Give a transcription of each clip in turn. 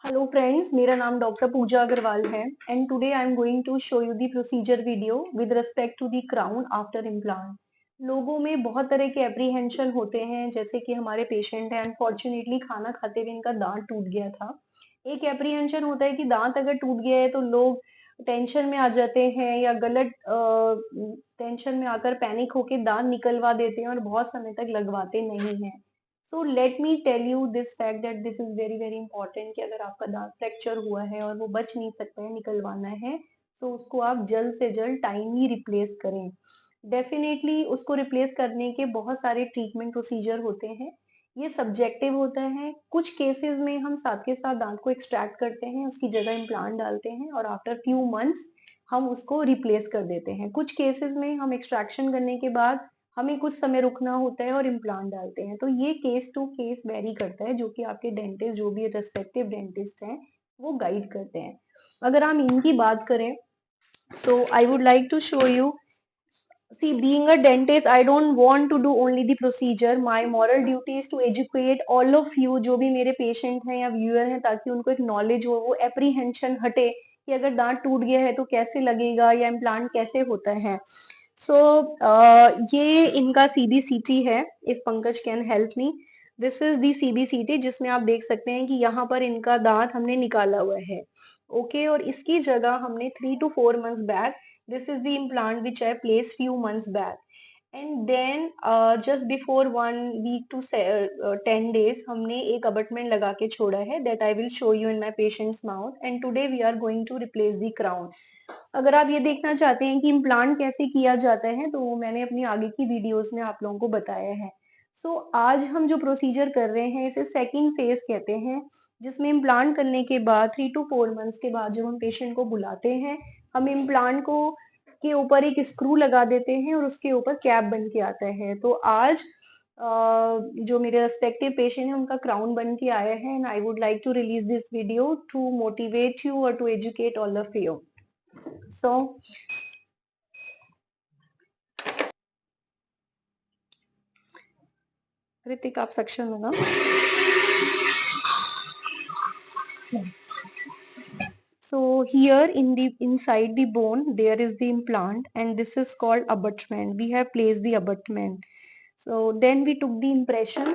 Hello friends, मेरा नाम doctor Pooja Agarwal है and today I am going to show you the procedure video with respect to the crown after implant. लोगों में बहुत तरह के एप्रीहेंशन होते हैं, जैसे कि हमारे पेशेंट हैं, अनफॉर्चुनेटली खाना खाते हुए इनका दांत टूट गया था। एक एप्रीहेंशन होता है कि दांत अगर टूट गया है तो लोग टेंशन में आ जाते हैं या गलत टेंशन में आकर पैनिक होके दांत निकलवा देते हैं और बहुत समय तक लगवाते नहीं हैं। So let me tell you this fact that this is very very important कि अगर आपका दांत फ्रैक्चर हुआ है और वो बच नहीं सकता है, निकलवाना है, तो उसको आप जल्द से जल्द टाइमली रिप्लेस करें। डेफिनेटली उसको रिप्लेस करने के बहुत सारे ट्रीटमेंट प्रोसीजर होते हैं। ये सब्जेक्टिव होता है। कुछ केसेस में हम साथ के साथ दांत को एक्सट्रैक्ट करते हैं, उसकी जगह इम्प्लांट डालते हैं और आफ्टर फ्यू मंथ्स हम उसको रिप्लेस कर देते हैं। कुछ केसेस में हम एक्सट्रैक्शन करने के बाद हमें कुछ समय रुकना होता है और इम्प्लांट डालते हैं। तो ये केस टू केस वेरी करता है, जो कि आपके डेंटिस्ट, जो भी रेस्पेक्टिव डेंटिस्ट हैं, वो गाइड करते हैं। अगर हम इनकी बात करें, so I would like to show you. See, being a dentist, I don't want to do only the procedure. My moral duty is to educate all of you, जो भी मेरे पेशेंट हैं या व्यूअर हैं, ताकि उनको एक नॉलेज हो, वो एप्रीहेंशन हटे कि अगर दांत टूट गया है तो कैसे लगेगा या इम्प्लांट कैसे होता है। सो ये इनका सीबीसीटी है। If Pankaj can help me, this is the CBCT, जिसमें आप देख सकते हैं कि यहाँ पर इनका दांत हमने निकाला हुआ है। ओके, और इसकी जगह हमने 3 to 4 months back, this is the implant which I placed few months back, and then just before 1 week to 10 days हमने एक abutment लगा के छोड़ा है, that I will show you in my patient's mouth, and today we are going to replace the crown. अगर आप ये देखना चाहते हैं कि इम्प्लांट कैसे किया जाता है, तो वो मैंने अपनी आगे की वीडियोस में आप लोगों को बताया है। आज हम जो प्रोसीजर कर रहे हैं इसे सेकंड फेज कहते हैं, जिसमें इम्प्लांट करने के बाद 3 to 4 months के बाद जब हम पेशेंट को बुलाते हैं, हम इम्प्लांट को के ऊपर एक स्क्रू लगा देते हैं और उसके ऊपर कैप बन के आता है। तो आज जो मेरे रेस्पेक्टिव पेशेंट है उनका क्राउन बन के आया है, and I would like to release this video to motivate you और to educate all of you. So Hrithik, आप सेक्शन में ना। So here in the inside the bone there is the implant, and this is called abutment. We have placed the abutment. So then we took the impression,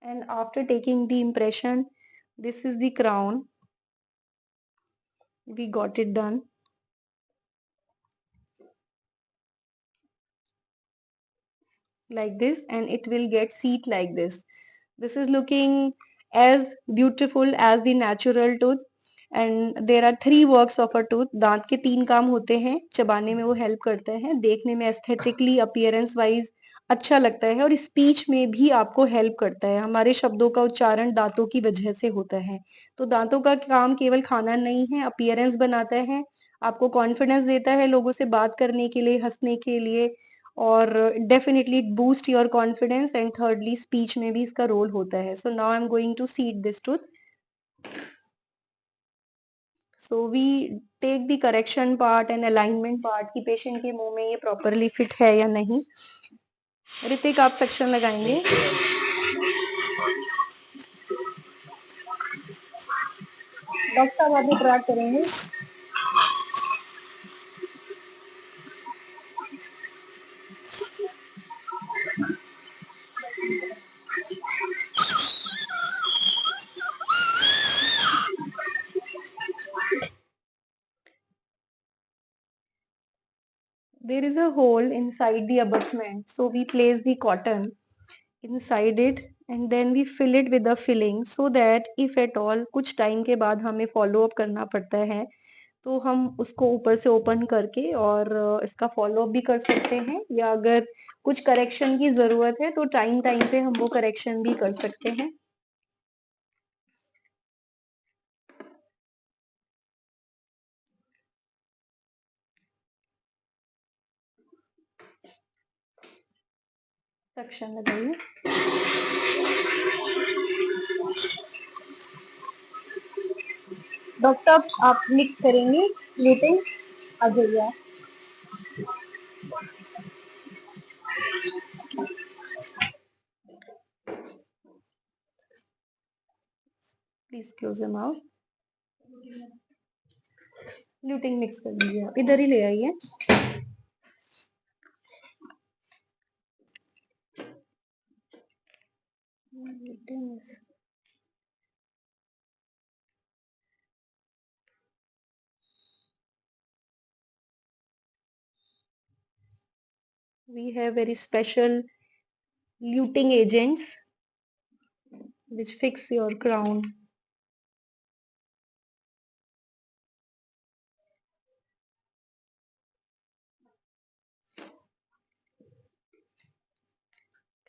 and after taking the impression, this is the crown. We got it done. Like this, and it will get seat like this. This is looking as beautiful as the natural tooth. And there are 3 works of a tooth. दांत के 3 काम होते हैं, चबाने में वो help करते हैं, देखने में एस्थेटिकली अपीयरेंस वाइज अच्छा लगता है, और स्पीच में भी आपको हेल्प करता है। हमारे शब्दों का उच्चारण दांतों की वजह से होता है। तो दांतों का काम केवल खाना नहीं है, अपीयरेंस बनाता है, आपको कॉन्फिडेंस देता है लोगों से बात करने के लिए, हंसने के लिए, और definitely boost your confidence, and thirdly speech में भी इसका रोल होता है। So now I am going to seat this tooth. So we take the correction part and alignment part कि पेशेंट के मुंह में ये प्रॉपरली फिट है या नहीं। ऋतिक, आप सेक्शन लगाएंगे। डॉक्टर साहब, आप इंटरैक्ट करेंगे। There is a hole inside the abutment, so we place the cotton inside it, and then we fill it with the filling, so that if at all कुछ time के बाद हमें follow up करना पड़ता है, तो हम उसको ऊपर से ओपन करके और इसका फॉलो अप भी कर सकते हैं, या अगर कुछ करेक्शन की जरूरत है तो टाइम टाइम पे हम वो करेक्शन भी कर सकते हैं। सेक्शन लगाइए। डॉक्टर, आप मिक्स करेंगे मीटिंग, आ जाइए आप। Please close your mouth. Luting mix कर दीजिए, आप इधर ही ले आइए। We have very special luting agents which fix your crown.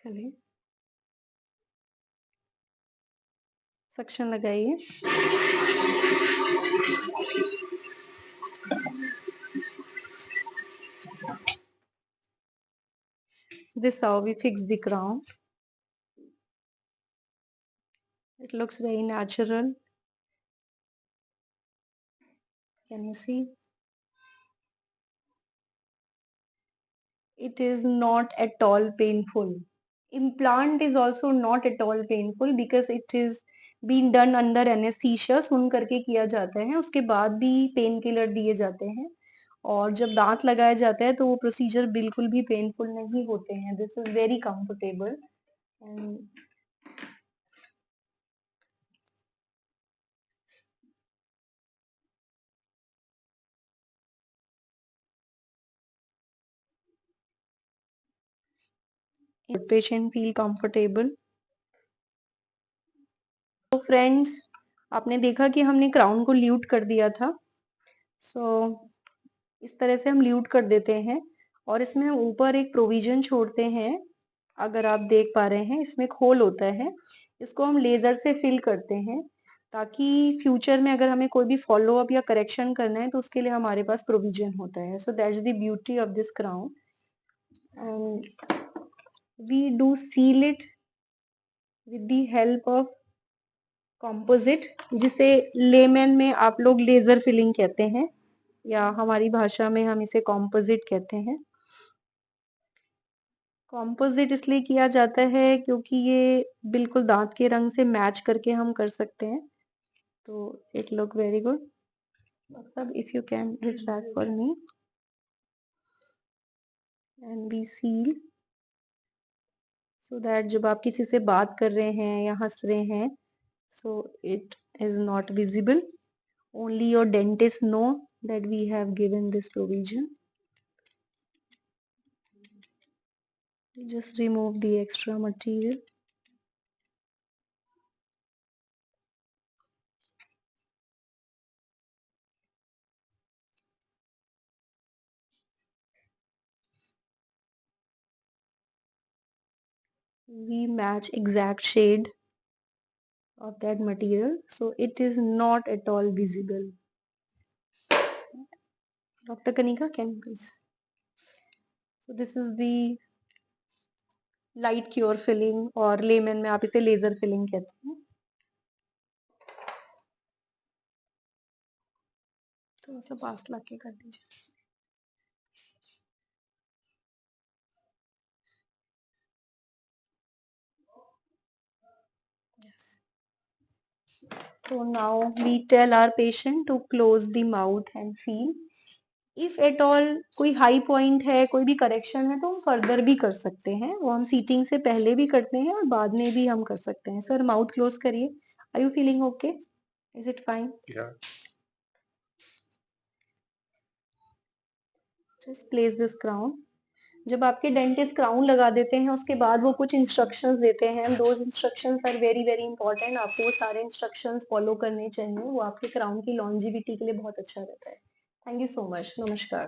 चलिए, सक्शन लगाइए। This how we fix the crown. It looks very natural. Can you see? It is not at all painful. Implant is also not at all painful because it is being done under anesthesia. सुन करके किया जाता है, उसके बाद भी pain killer दिए जाते हैं और जब दांत लगाया जाता है तो वो प्रोसीजर बिल्कुल भी पेनफुल नहीं होते हैं। This is very comfortable and patient feel comfortable. तो फ्रेंड्स, आपने देखा कि हमने क्राउन को ल्यूट कर दिया था। इस तरह से हम ल्यूट कर देते हैं और इसमें हम ऊपर एक प्रोविजन छोड़ते हैं। अगर आप देख पा रहे हैं, इसमें एक होल होता है, इसको हम लेजर से फिल करते हैं ताकि फ्यूचर में अगर हमें कोई भी फॉलो अप या करेक्शन करना है तो उसके लिए हमारे पास प्रोविजन होता है। So that's the beauty of this crown and we do seal it with the help of composite, जिसे लेमन में आप लोग लेजर फिलिंग कहते हैं या हमारी भाषा में हम इसे कॉम्पोजिट कहते हैं। कॉम्पोजिट इसलिए किया जाता है क्योंकि ये बिल्कुल दांत के रंग से मैच करके हम कर सकते हैं, तो इट लुक वेरी गुड। सब if you can retract for me and be seal so that जब आप किसी से बात कर रहे हैं या हंस रहे हैं, so it is not visible. Only your dentist know that we have given this provision. Just remove the extra material. We match exact shade of that material, so it is not at all visible. Dr. Kanika, can you please? So this is the light cure filling और lemon में आप इसे laser filling कहते हैं। तो ऐसा पास लाके कर दीजिए। Yes. So now we tell our patient to close the mouth and feel. If at all कोई हाई पॉइंट है, कोई भी करेक्शन है तो हम फर्दर भी कर सकते हैं, वो हम सीटिंग से पहले भी करते हैं और बाद में भी हम कर सकते हैं। सर माउथ क्लोज करिए। Are you feeling okay? Is it fine? Just place this crown. जब आपके डेंटिस्ट क्राउन लगा देते हैं उसके बाद वो कुछ इंस्ट्रक्शंस देते हैं, those instructions are very very important. आपको वो सारे इंस्ट्रक्शंस फॉलो करने चाहिए, वो आपके क्राउन की लॉन्जिविटी के लिए बहुत अच्छा रहता है। Thank you so much. नमस्कार।